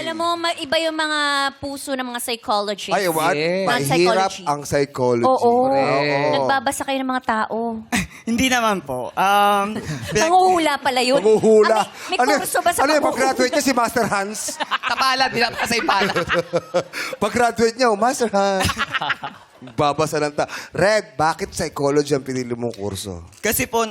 Alam mo, iba yung mga puso ng mga psychologists. Ay, what? Yes. Mahirap Psychology. ang psychology. Oo. Oo. Nagbabasa kayo ng mga tao. Hindi naman po. Panguhula pala yun. Panghuhula. Ah, may kurso ba sa ano yung panghuhula? pag-graduate niya si Master Hans? Kapala, binabasa yung pala. Pag-graduate niya, Master Hans. Babasa lang ta. Red, bakit psychology ang pinili mong kurso? Kasi po,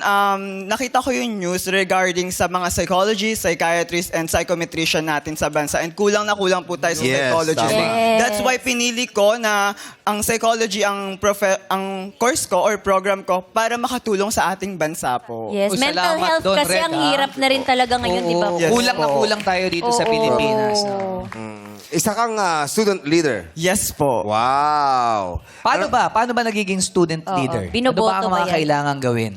nakita ko yung news regarding sa mga psychologists, psychiatrists, and psychometrician natin sa bansa. And kulang na kulang po tayo sa Yes, psychologists. tama. Yes. That's why pinili ko na ang psychology ang course ko or program ko para makatulong sa ating bansa po. Yes, Oh, mental salamat health doon, kasi Red, ang ah. hirap na rin talaga ngayon, di ba? Yes, Kulang na po. kulang tayo dito sa Pilipinas. No? Isa kang student leader. Yes po. Wow. Paano ba nagiging student leader? Binoboto ano ba ang ba mga yan? kailangan gawin?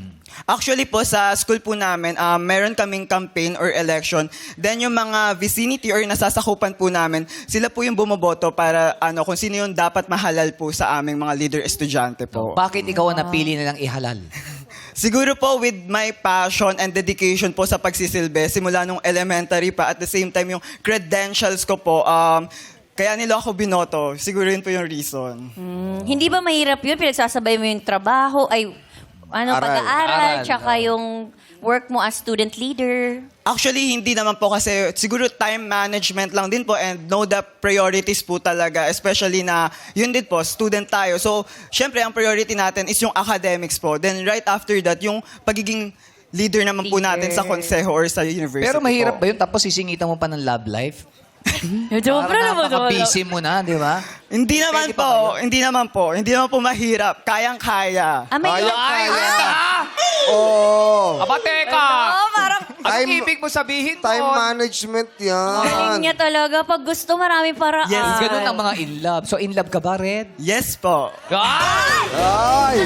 Actually po, sa school po namin, meron kaming campaign or election. Then yung mga vicinity or nasasakupan po namin, sila po yung bumoboto para kung sino yung dapat mahalal po sa aming mga leader estudyante po. Bakit ikaw ang napili na lang ihalal? Siguro po with my passion and dedication po sa pagsisilbi, simula nung elementary pa, at the same time yung credentials ko po, kaya nila ako binoto. Siguro yun po yung reason. Hindi ba mahirap yun? Pinagsasabay mo yung trabaho, Aral. pag-aaral, Aral. tsaka yung work mo as student leader. Actually, hindi naman po kasi siguro time management lang din po and know the priorities po talaga. Especially na yun din po, student tayo. So, syempre, ang priority natin is yung academics po. Then right after that, yung pagiging leader naman po natin sa konseho or sa university Pero mahirap po. ba yun? Tapos sisingitan mo pa ng love life? Sobra naman. Napaka-busy mo na, di ba? Hindi naman Pwede pa po, hindi naman po mahirap. Kayang-kaya. May Oh. Aba, teka! parang Ano Time- ibig mo sabihin Time doon? management galing yan. niya talaga. Pag gusto, maraming paraan. Yes, Ganun ang mga in love. So, in love ka ba, Red? Yes po. Ay! Ay!